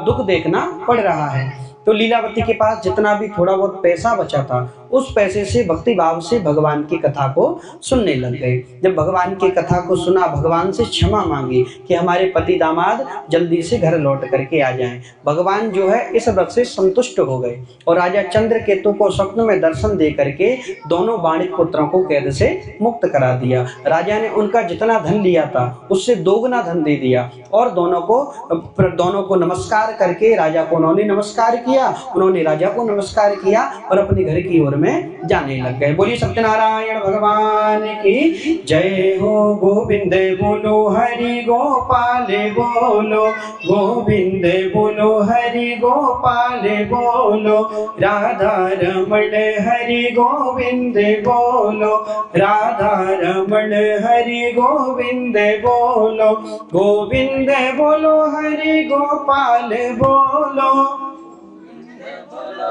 दुख देखना पड़ रहा है। तो लीलावती के पास जितना भी थोड़ा बहुत पैसा बचा था उस पैसे से भक्ति भाव से भगवान की कथा को सुनने लग गए। जब भगवान की कथा को सुना, भगवान से क्षमा मांगी कि हमारे पति दामाद जल्दी से घर लौट करके आ जाएं। भगवान जो है इस व्रत से संतुष्ट हो गए, और राजा चंद्रकेतु को स्वप्न में दर्शन दे करके दोनों बाणिक पुत्रों को कैद से मुक्त करा दिया। राजा ने उनका जितना धन लिया था उससे दोगुना धन दे दिया, और दोनों को नमस्कार करके राजा को उन्होंने नमस्कार किया, उन्होंने राजा को नमस्कार किया और अपने घर की ओर में जाने लग गए। बोलिए सत्यनारायण भगवान की जय हो। गोविंद बोलो हरि गोपाल बोलो, गोविंद बोलो हरि गोपाल बोलो, राधा रमण हरि गोविंद बोलो, राधा रमण हरि गोविंद बोलो, गोविंद बोलो हरि गोपाल बोलो।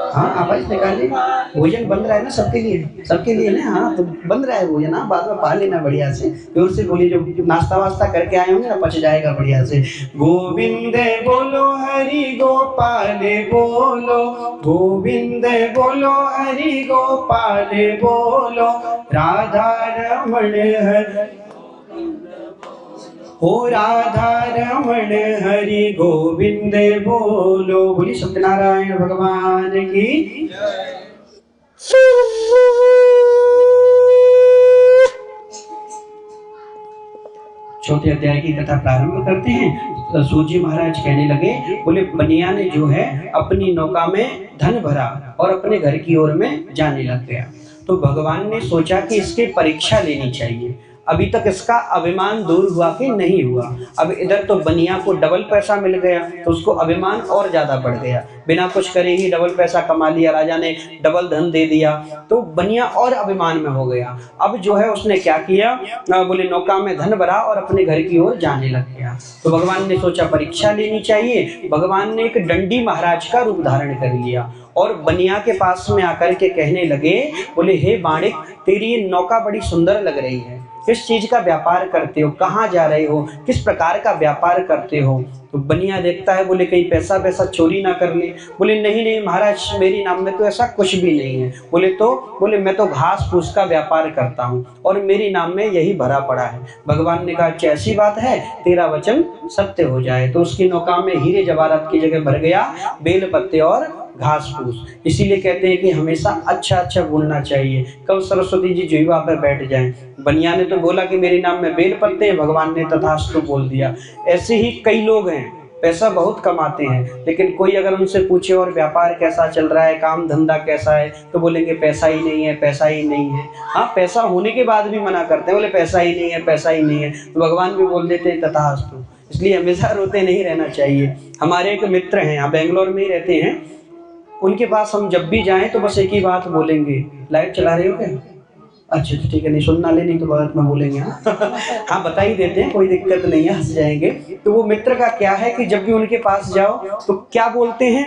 हाँ, आवाज निकालिए। भोजन बन रहा है ना सबके लिए ना। हाँ, तो बन रहा है भोजन। हाँ, बाद में पा लेना बढ़िया से, जोर से बोलिए। जो नाश्ता वास्ता करके आए होंगे ना पच जाएगा बढ़िया से। गोविंद बोलो हरि गोपाल बोलो, गोविंद बोलो हरि गोपाल बोलो, राधा रमण हरि हो, राधा रमण हरि गोविंद बोलो। बोली सत्यनारायण भगवान की। चौथे अध्याय की कथा प्रारंभ करते हैं। सूर्य महाराज कहने लगे, बोले बनिया ने जो है अपनी नौका में धन भरा और अपने घर की ओर में जाने लग गया। तो भगवान ने सोचा कि इसकी परीक्षा लेनी चाहिए। अभी तक इसका अभिमान दूर हुआ कि नहीं हुआ। अब इधर तो बनिया को डबल पैसा मिल गया तो उसको अभिमान और ज्यादा बढ़ गया। बिना कुछ करे ही डबल पैसा कमा लिया, राजा ने डबल धन दे दिया, तो बनिया और अभिमान में हो गया। अब जो है उसने क्या किया, बोले नौका में धन भरा और अपने घर की ओर जाने लग गया। तो भगवान ने सोचा परीक्षा लेनी चाहिए। भगवान ने एक दंडी महाराज का रूप धारण कर लिया और बनिया के पास में आकर के कहने लगे, बोले हे बाणिक, तेरी ये नौका बड़ी सुंदर लग रही है, किस चीज का व्यापार करते हो, कहाँ जा रहे हो, किस प्रकार का व्यापार करते हो। तो बनिया देखता है, बोले कहीं पैसा चोरी ना कर ले। बोले नहीं महाराज, मेरी नाम में तो ऐसा कुछ भी नहीं है। बोले मैं तो घास फूस का व्यापार करता हूँ और मेरी नाम में यही भरा पड़ा है। भगवान ने कहा अच्छा ऐसी बात है, तेरा वचन सत्य हो जाए। तो उसकी नौका में हीरे जवाहरात की जगह भर गया बेल पत्ते और घास फूस। इसीलिए कहते हैं कि हमेशा अच्छा बोलना चाहिए। कब सरस्वती जी जुईवा पर बैठ जाएं। बनिया ने तो बोला कि मेरे नाम में बेल पत्ते हैं, भगवान ने तथास्तु बोल दिया। ऐसे ही कई लोग हैं, पैसा बहुत कमाते हैं, लेकिन कोई अगर उनसे पूछे और व्यापार कैसा चल रहा है, काम धंधा कैसा है, तो बोलेंगे पैसा ही नहीं है, पैसा ही नहीं है। हाँ, पैसा होने के बाद भी मना करते हैं, बोले पैसा ही नहीं है, पैसा ही नहीं है। तो भगवान भी बोल देते हैं तथास्तु। इसलिए हमेशा रोते नहीं रहना चाहिए। हमारे एक मित्र हैं, यहाँ बेंगलोर में ही रहते हैं, उनके पास हम जब भी जाएं तो बस एक ही बात बोलेंगे, लाइट चला रहे हो क्या? अच्छा ठीक है, नहीं सुनना ले, नहीं तो बाद में बोलेंगे। हाँ बता ही देते हैं, कोई दिक्कत नहीं है, हंस जाएंगे। तो वो मित्र का क्या है कि जब भी उनके पास जाओ तो क्या बोलते हैं,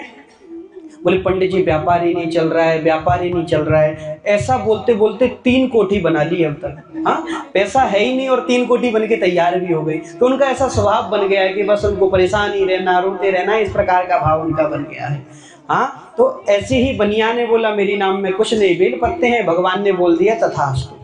बोले पंडित जी व्यापार ही नहीं चल रहा है, व्यापार ही नहीं चल रहा है। ऐसा बोलते बोलते 3 कोठी बना ली अब तक। हाँ, पैसा है ही नहीं और 3 कोठी बन के तैयार भी हो गई। तो उनका ऐसा स्वभाव बन गया है कि बस उनको परेशान ही रहना, रोते रहना, इस प्रकार का भाव उनका बन गया है। हाँ, तो ऐसे ही बनिया ने बोला मेरी नाम में कुछ नहीं, बेल पत्ते हैं। भगवान ने बोल दिया तथास्तु।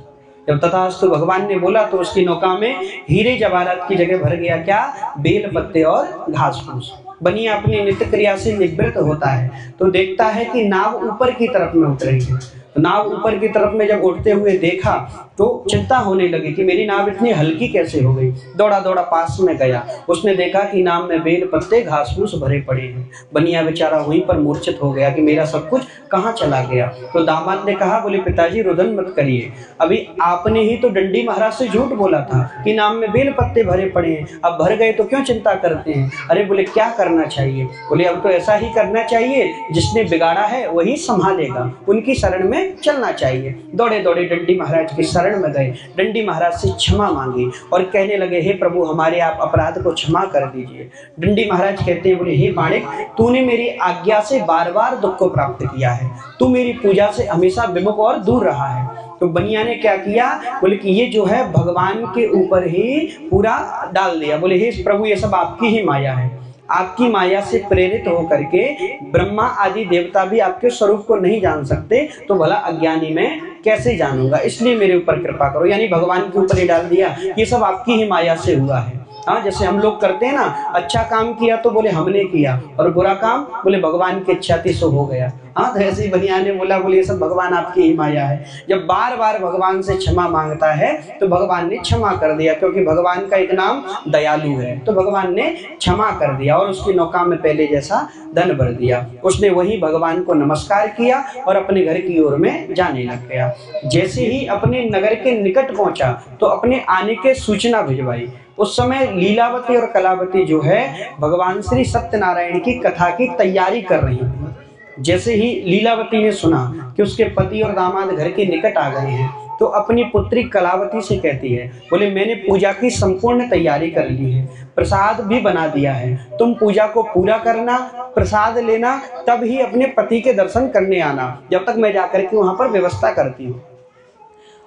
जब तथास्तु भगवान ने बोला तो उसकी नौका में हीरे जवाहरात की जगह भर गया क्या? बेल पत्ते और घास फूस। बनिया अपनी नित्य क्रिया से निवृत्त होता है तो देखता है कि नाव ऊपर की तरफ में उठ रही है। तो नाव ऊपर की तरफ में जब उड़ते हुए देखा तो चिंता होने लगी कि मेरी नाव इतनी हल्की कैसे हो गई। दौड़ा दौड़ा पास में गया, उसने देखा कि नाव में बेल पत्ते घास फूस भरे पड़े हैं। बनिया बेचारा वहीं पर मूर्छित हो गया कि मेरा सब कुछ कहाँ चला गया। तो दामाद ने कहा, बोले पिताजी रुदन मत करिए, अभी आपने ही तो डंडी महाराज से झूठ बोला था कि नाव में बेल पत्ते भरे पड़े हैं, अब भर गए तो क्यों चिंता करते हैं। अरे बोले क्या करना चाहिए? बोले अब तो ऐसा ही करना चाहिए, जिसने बिगाड़ा है वही संभालेगा, उनकी शरण में चलना चाहिए। दौड़े दौड़े डंडी महाराज की शरण में गए, डंडी महाराज से क्षमा मांगी और कहने लगे, हे प्रभु हमारे आप अपराध को क्षमा कर दीजिए। डंडी महाराज कहते हैं, बोले हे माणिक, तूने मेरी आज्ञा से बार बार दुख को प्राप्त किया है, तू मेरी पूजा से हमेशा विमुख और दूर रहा है। तो बनिया ने क्या किया? बोले कि ये जो है भगवान के ऊपर ही पूरा डाल दिया। बोले हे प्रभु ये सब आपकी ही माया है, आपकी माया से प्रेरित होकर के ब्रह्मा आदि देवता भी आपके स्वरूप को नहीं जान सकते, तो भला अज्ञानी में कैसे जानूंगा, इसलिए मेरे ऊपर कृपा करो। यानी भगवान के ऊपर ही डाल दिया, ये सब आपकी ही माया से हुआ है। हाँ, जैसे हम लोग करते हैं ना, अच्छा काम किया तो बोले हमने किया, और बुरा काम बोले भगवान की इच्छा थी सो हो गया। हाँ, तो ऐसे ही बनिया ने बोला, बोले ये सब भगवान आपकी ही माया है। जब बार बार भगवान से क्षमा मांगता है तो भगवान ने क्षमा कर दिया, क्योंकि भगवान का एक नाम दयालु है। तो भगवान ने क्षमा कर दिया और उसकी नौका में पहले जैसा धन भर दिया। उसने वही भगवान को नमस्कार किया और अपने घर की ओर में जाने लग गया। जैसे ही अपने नगर के निकट पहुंचा तो अपने आने के सूचना भिजवाई। उस समय लीलावती और कलावती जो है भगवान श्री सत्यनारायण की कथा की तैयारी कर रही थी। जैसे ही लीलावती ने सुना कि उसके पति और दामाद घर के निकट आ गए हैं तो अपनी पुत्री कलावती से कहती है, बोले मैंने पूजा की संपूर्ण तैयारी कर ली है, प्रसाद भी बना दिया है, तुम पूजा को पूरा करना, प्रसाद लेना, तब ही अपने पति के दर्शन करने आना, जब तक मैं जाकर के वहां पर व्यवस्था करती हूँ।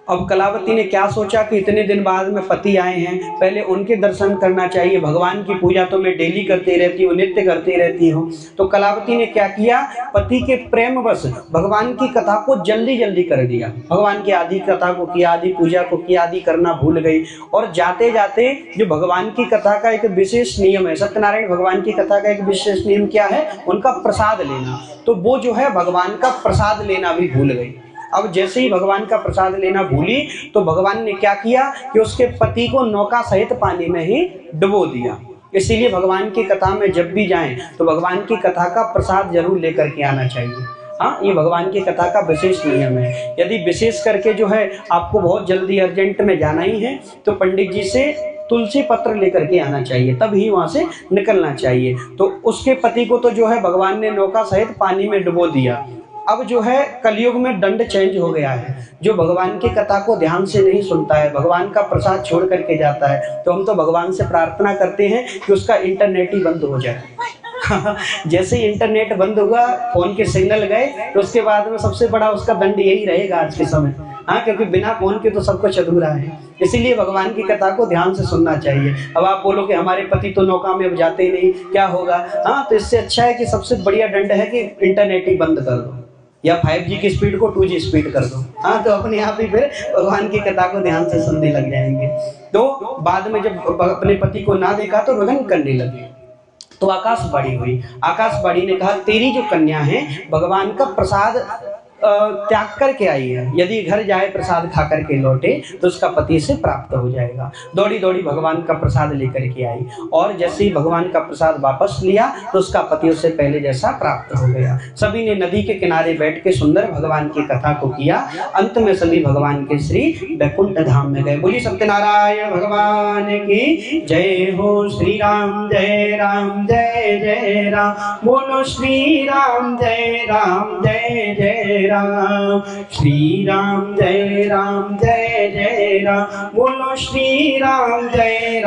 अब कलावती ने क्या सोचा कि इतने दिन बाद में पति आए हैं, पहले उनके दर्शन करना चाहिए, भगवान की पूजा तो मैं डेली करती रहती हूँ, नित्य करती रहती हूँ। तो कलावती ने क्या किया, पति के प्रेमवश भगवान की कथा को जल्दी जल्दी कर दिया। भगवान की आदि कथा को किया, आदि पूजा को किया, आदि करना भूल गई। और जाते जाते जो भगवान की कथा का एक विशेष नियम है, सत्यनारायण भगवान की कथा का एक विशेष नियम क्या है, उनका प्रसाद लेना, तो वो जो है भगवान का प्रसाद लेना भी भूल गई। अब जैसे ही भगवान का प्रसाद लेना भूली तो भगवान ने क्या किया कि उसके पति को नौका सहित पानी में ही डुबो दिया। इसीलिए भगवान की कथा में जब भी जाएं तो भगवान की कथा का प्रसाद जरूर लेकर के आना चाहिए। हाँ, ये भगवान की कथा का विशेष नियम है। यदि विशेष करके जो है आपको बहुत जल्दी अर्जेंट में जाना ही है तो पंडित जी से तुलसी पत्र लेकर के आना चाहिए, तभी वहां से निकलना चाहिए। तो उसके पति को तो जो है भगवान ने नौका सहित पानी में डुबो दिया। अब जो है कलयुग में दंड चेंज हो गया है, जो भगवान की कथा को ध्यान से नहीं सुनता है, भगवान का प्रसाद छोड़ करके जाता है, तो हम तो भगवान से प्रार्थना करते हैं कि उसका इंटरनेट ही बंद हो जाए। जैसे ही इंटरनेट बंद हुआ, फोन के सिग्नल गए, तो उसके बाद में सबसे बड़ा उसका दंड यही रहेगा आज के समय। हाँ, क्योंकि बिना फोन के तो सब कुछ अधूरा है। इसीलिए भगवान की कथा को ध्यान से सुनना चाहिए। अब आप बोलो कि हमारे पति तो नौका में अब जाते ही नहीं, क्या होगा? हाँ, तो इससे अच्छा है कि सबसे बढ़िया दंड है कि इंटरनेट ही बंद कर दो, या 5G की स्पीड को 2G स्पीड कर दो। हाँ, तो अपने आप ही फिर भगवान की कथा को ध्यान से सुनने लग जाएंगे। तो बाद में जब अपने पति को ना देखा तो रुदन करने लगे। तो आकाशवाणी हुई। आकाशवाणी ने कहा, तेरी जो कन्या है भगवान का प्रसाद त्याग करके आई है, यदि घर जाए प्रसाद खा करके लौटे तो उसका पति से प्राप्त हो जाएगा। दौड़ी दौड़ी भगवान का प्रसाद लेकर के आई, और जैसे ही भगवान का प्रसाद वापस लिया तो उसका पति उससे पहले जैसा प्राप्त हो गया। सभी ने नदी के किनारे बैठ के सुंदर भगवान की कथा को किया। अंत में सभी भगवान के श्री वैकुंठ धाम में गए। बोली सत्यनारायण भगवान की जय हो। श्री राम जय राम जय जय राम, बोलो श्री राम जय जय राम, श्री राम जय जय राम, बोलो श्री राम जय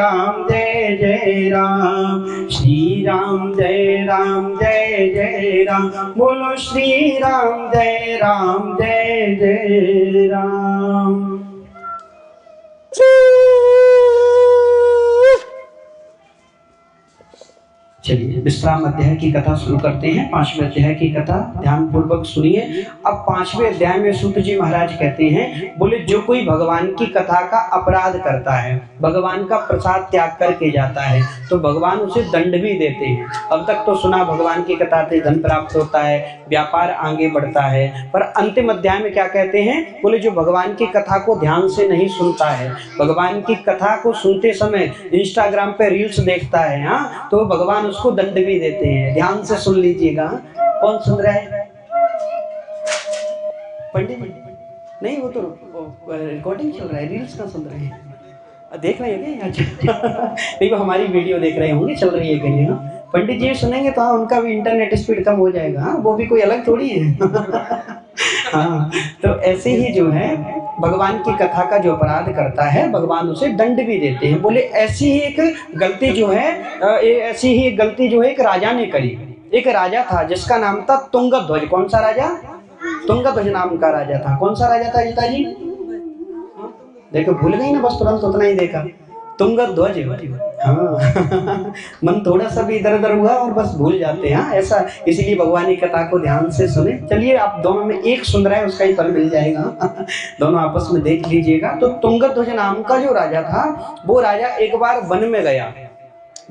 जय राम, श्री राम जय राम, बोलो श्री राम जय जय राम। चलिए विश्राम अध्याय की कथा शुरू करते हैं। 5वें अध्याय की कथा ध्यान पूर्वक सुनिए। अब 5वें अध्याय में सूत जी महाराज कहते हैं, बोले जो कोई भगवान की कथा का अपराध करता है, भगवान का प्रसाद त्याग करके जाता है, तो भगवान उसे दंड भी देते हैं। अब तक तो सुना भगवान की कथा से धन प्राप्त होता है, व्यापार आगे बढ़ता है, पर अंतिम अध्याय में क्या कहते हैं, बोले जो भगवान की कथा को ध्यान से नहीं सुनता है, भगवान की कथा को सुनते समय इंस्टाग्राम पे रील्स देखता है, हाँ, तो भगवान उसको दंड भी देते हैं। ध्यान से सुन लीजिएगा। कौन सुन रहा है? पंडित जी? नहीं, वो तो रिकॉर्डिंग चल रहा है, रील्स का सुन रहे हैं। देख रहे हैं क्या? नहीं, वो हमारी वीडियो देख रहे होंगे, चल रही है कहीं। पंडित जी सुनेंगे तो हाँ, उनका भी इंटरनेट स्पीड कम हो जाएगा, वो भी कोई अलग थोड़ी है। हाँ, तो ऐसे ही जो है भगवान की कथा का जो अपराध करता है, भगवान उसे दंड भी देते हैं। बोले ऐसी ही एक गलती जो है, एक राजा ने करी। एक राजा था जिसका नाम था तुंगध्वज। कौन सा राजा? तुंगध्वज नाम का राजा था। कौन सा राजा था गीता जी? देखो भूल गई ना, बस तुरंत उतना ही देखा। तुंगध्वज। हाँ। मन थोड़ा सा भी इधर उधर हुआ और बस भूल जाते हैं, ऐसा। इसीलिए भगवान की कथा को ध्यान से सुने। चलिए, आप दोनों में एक सुन रहा है, उसका ही फल मिल जाएगा। दोनों आपस में देख लीजिएगा। तो तुंगध्वज नाम का जो राजा था, वो राजा एक बार वन में गया।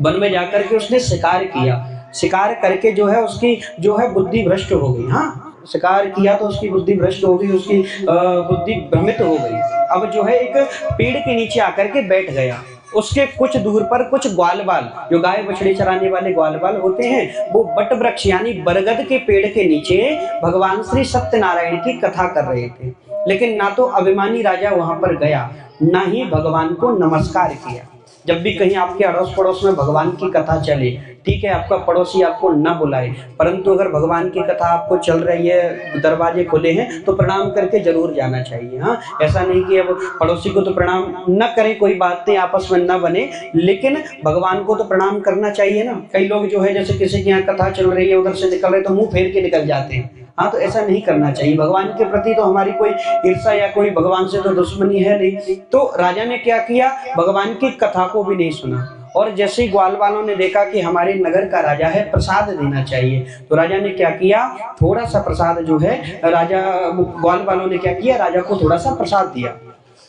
वन में जाकर के उसने शिकार किया। शिकार करके जो है उसकी जो है बुद्धि भ्रष्ट हो गई। हाँ, शिकार किया तो उसकी बुद्धि भ्रष्ट हो गई, उसकी बुद्धि भ्रमित हो गई। अब जो है एक पेड़ के नीचे आकर के बैठ गया। उसके कुछ दूर पर कुछ ग्वालवाल, जो गाय बछड़ी चराने वाले ग्वालवाल होते हैं, वो बट वृक्ष यानी बरगद के पेड़ के नीचे भगवान श्री सत्यनारायण की कथा कर रहे थे। लेकिन ना तो अभिमानी राजा वहां पर गया, ना ही भगवान को नमस्कार किया। जब भी कहीं आपके अड़ोस पड़ोस में भगवान की कथा चले, ठीक है, आपका पड़ोसी आपको न बुलाए, परंतु अगर भगवान की कथा आपको चल रही है, दरवाजे खुले हैं, तो प्रणाम करके जरूर जाना चाहिए। हाँ, ऐसा नहीं कि अब पड़ोसी को तो प्रणाम न करें, कोई बात नहीं, आपस में न बने, लेकिन भगवान को तो प्रणाम करना चाहिए ना। कई लोग जो है, जैसे किसी के यहाँ कथा चल रही है, उधर से निकल रहे तो मुंह फेर के निकल जाते हैं। हाँ, तो ऐसा नहीं करना चाहिए। भगवान के प्रति तो हमारी कोई ईर्ष्या या कोई भगवान से तो दुश्मनी है नहीं। तो राजा ने क्या किया, भगवान की कथा को भी नहीं सुना। और जैसे ही ग्वाल वालों ने देखा कि हमारे नगर का राजा है, प्रसाद देना चाहिए, तो राजा ने क्या किया, थोड़ा सा प्रसाद जो है, ग्वाल वालों ने क्या किया, राजा को थोड़ा सा प्रसाद दिया।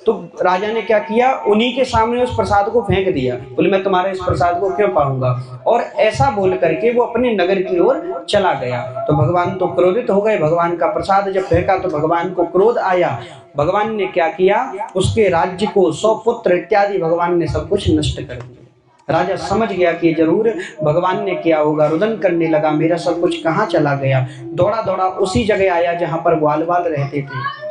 तो राजा ने क्या किया, उन्हीं के सामने उस प्रसाद को फेंक दिया। बोले मैं तुम्हारे इस प्रसाद को क्यों पाऊंगा, और ऐसा बोल करके वो अपने नगर की ओर चला गया। तो भगवान तो क्रोधित हो गए। भगवान का प्रसाद जब फेंका तो भगवान को क्रोध आया। भगवान ने क्या किया, उसके राज्य को, 100 पुत्र इत्यादि भगवान ने सब कुछ नष्ट कर दिया। राजा समझ गया कि जरूर भगवान ने किया होगा, रुदन करने लगा, मेरा सब कुछ कहाँ चला गया। दौड़ा दौड़ा उसी जगह आया जहां पर ग्वालवाल रहते थे।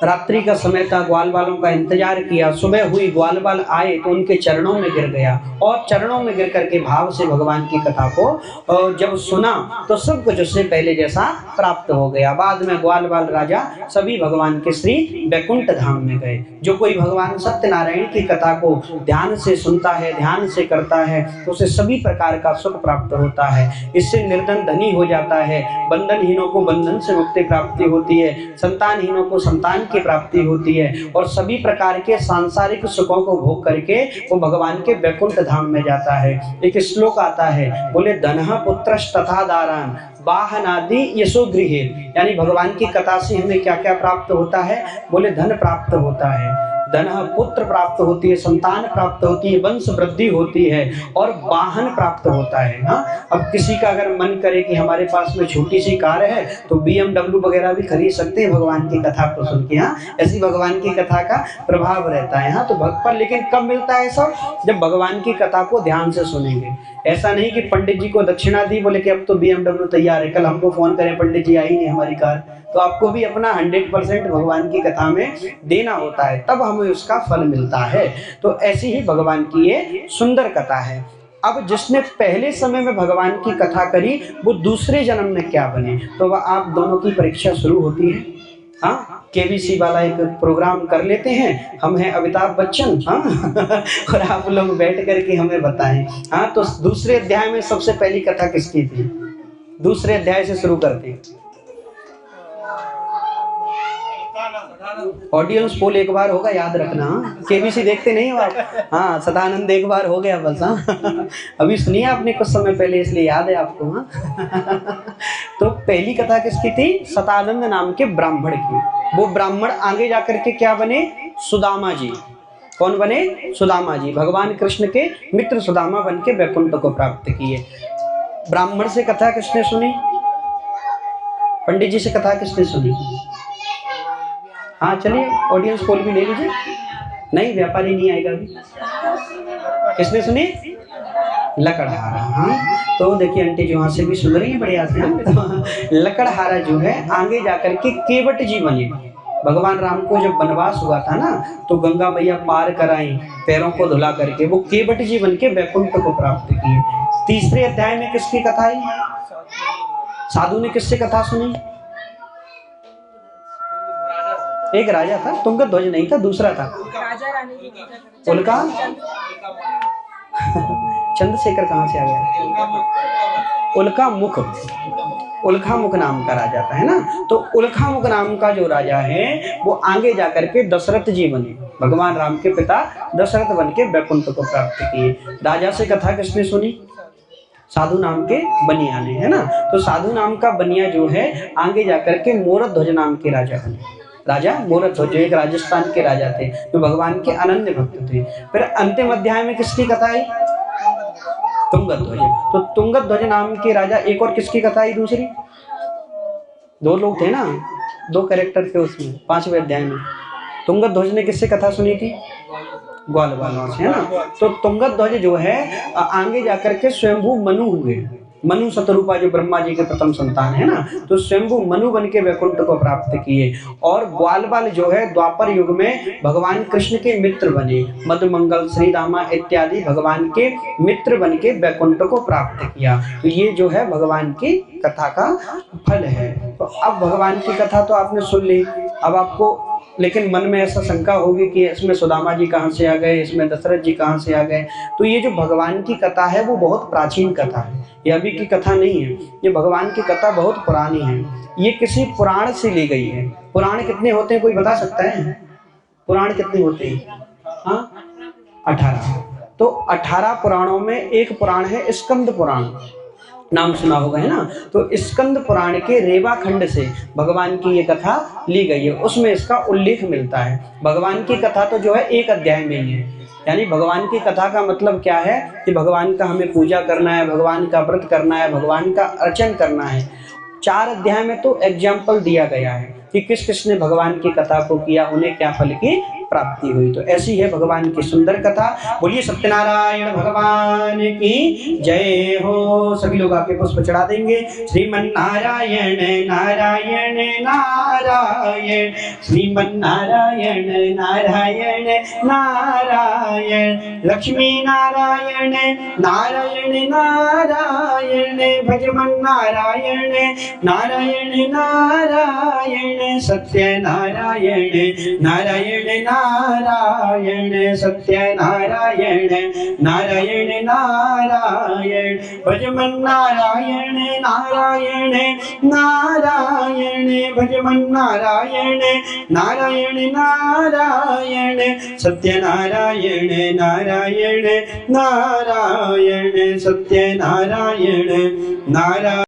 रात्रि का समय था, ग्वाल वालों का इंतजार किया। सुबह हुई, ग्वाल वाल आए तो उनके चरणों में गिर गया, और चरणों में गिर करके भाव से भगवान की कथा को जब सुना तो सब कुछ उससे पहले जैसा प्राप्त हो गया। बाद में ग्वाल वाल राजा सभी भगवान के श्री वैकुंठ धाम में गए। जो कोई भगवान सत्यनारायण की कथा को ध्यान से सुनता है, ध्यान से करता है, तो उसे सभी प्रकार का सुख प्राप्त होता है। इससे निर्धन धनी हो जाता है, बंधनहीनों को बंधन से मुक्ति प्राप्ति होती है, संतानहीनों को संतान की प्राप्ति होती है, और सभी प्रकार के सांसारिक सुखों को भोग करके वो भगवान के वैकुंठ धाम में जाता है। एक श्लोक आता है, बोले धनः पुत्रश्च तथा दारान वाहनादि यशो गृहे, यानी भगवान की कथा से हमें क्या क्या प्राप्त होता है, बोले धन प्राप्त होता है, धन पुत्र प्राप्त होती है, संतान प्राप्त होती है, वंश वृद्धि होती है, और वाहन प्राप्त होता है। हाँ, अब किसी का अगर मन करे कि हमारे पास में छोटी सी कार है तो BMW वगैरह भी खरीद सकते हैं भगवान की कथा को सुन के। हाँ, ऐसी भगवान की कथा का प्रभाव रहता है। हाँ, तो भक्त पर लेकिन कब मिलता है सब, जब भगवान की कथा को ध्यान से सुनेंगे। ऐसा नहीं कि पंडित जी को दक्षिणा दी, बोले कि अब तो BMW तैयार है, कल हमको फोन करें पंडित जी आई नहीं हमारी कार। तो आपको भी अपना 100% भगवान की कथा में देना होता है, तब हमें उसका फल मिलता है। तो ऐसी ही भगवान की ये सुंदर कथा है। अब जिसने पहले समय में भगवान की कथा करी वो दूसरे जन्म में क्या बने, तो वह आप दोनों की परीक्षा शुरू होती है। हाँ, केबीसी वाला एक प्रोग्राम कर लेते हैं, हम हैं अमिताभ बच्चन, हाँ और आप लोग बैठ करके हमें बताएं। हाँ, तो दूसरे अध्याय में सबसे पहली कथा किसकी थी? दूसरे अध्याय से शुरू करते हैं। ऑडियंस पोल एक बार होगा, याद रखना। केबीसी देखते नहीं हो आप? हाँ, सदानंद एक बार हो गया बस। हाँ अभी सुनिए आपने कुछ समय पहले, इसलिए याद है आपको। हाँ तो पहली कथा किसकी थी? सदानंद नाम के ब्राह्मण की। वो ब्राह्मण आगे जाकर के क्या बने? सुदामा जी। कौन बने? सुदामा जी। भगवान कृष्ण के मित्र सुदामा बन के वैकुंठ को प्राप्त किए। ब्राह्मण से कथा किसने सुनी? पंडित जी से कथा किसने सुनी? हाँ चलिए, ऑडियंस पोल भी ले लीजिए। नहीं, व्यापारी नहीं आएगा अभी। किसने सुनी? लकड़हारा। हाँ, तो देखिए आंटी जी वहां से भी सुन रही है बढ़िया से। लकड़हारा जो है आगे जाकर के केवट जी बने। भगवान राम को जब वनवास हुआ था ना, तो गंगा मैया पार कराई पैरों को धुला करके, वो केवट जी बन के वैकुंठ को प्राप्त किए। तीसरे अध्याय में किसकी कथा आई? साधु ने किससे कथा सुनी? एक राजा था, तुंगध्वज नहीं था, दूसरा था उल्का। चंद्रशेखर कहाँ से आ गया? उल्का मुख। उल्का मुख नाम का राजा था, है ना। तो उल्का मुख नाम का जो राजा है वो आगे जाकर के दशरथ जी बने। भगवान राम के पिता दशरथ बन के वैकुंठ को प्राप्त किए। राजा से कथा किसने सुनी? साधु नाम के बनिया ने, है ना। तो साधु नाम का बनिया जो है आगे जाकर के मोरध्वज नाम के राजा बने। राजा मोरध्वज एक राजस्थान के राजा थे, जो भगवान के अनन्य भक्त थे। फिर अंतिम अध्याय में किसकी कथा आई? तुंगध्वज। तो तुंगध्वज नाम के राजा। एक और किसकी कथा आई? दूसरी। दो लोग थे ना, दो कैरेक्टर थे उसमें, 5वें अध्याय में। तुंगध्वज ने किससे कथा सुनी थी? ग्वाल वालों से, है ना। तो तुंगध्वज जो है आगे जाकर के स्वयंभू मनु हुए। मनु शतरूपा जो ब्रह्मा जी के प्रथम संतान है ना, तो स्वयंभू मनु बन के वैकुंठ को प्राप्त किए। और ग्वालवाल जो है द्वापर युग में भगवान कृष्ण के मित्र बने। मधुमंगल, श्री रामा इत्यादि भगवान के मित्र बन के वैकुंठ को प्राप्त किया। तो ये जो है भगवान की कथा का फल है। तो अब भगवान की कथा तो आपने सुन ली। अब आपको लेकिन मन में ऐसा शंका होगी कि इसमें सुदामा जी कहाँ से आ गए, इसमें दशरथ जी कहाँ से आ गए। तो ये जो भगवान की कथा है वो बहुत प्राचीन कथा है, ये अभी की कथा नहीं है। ये भगवान की कथा बहुत पुरानी है। ये किसी पुराण से ली गई है। पुराण कितने होते हैं, कोई बता सकता है? पुराण कितने होते हैं? हाँ, 18। तो 18 पुराणों में एक पुराण है स्कंद पुराण, नाम सुना होगा, है ना। तो स्कंद पुराण के रेवा खंड से भगवान की ये कथा ली गई है, उसमें इसका उल्लेख मिलता है। भगवान की कथा तो जो है एक अध्याय में ही है। यानी भगवान की कथा का मतलब क्या है कि भगवान का हमें पूजा करना है, भगवान का व्रत करना है, भगवान का अर्चन करना है। 4 अध्याय में तो एग्जाम्पल दिया गया है कि किस किसने भगवान की कथा को किया, उन्हें क्या फल की प्राप्ति हुई। तो ऐसी है भगवान की सुंदर कथा। बोलिए सत्यनारायण भगवान की जय हो। सभी लोग आके पुष्प चढ़ा देंगे। श्रीमन्नारायण नारायण नारायण, श्रीमन्नारायण नारायण नारायण, लक्ष्मी नारायण नारायण नारायण, भजमन्नारायण नारायण नारायण, सत्यनारायण नारायण नारायण, सत्यनारायण नारायण नारायण, भजमन्नारायण नारायण नारायण, भजमन्नारायण नारायण नारायण, सत्यनारायण नारायण नारायण, सत्यनारायण नारायण।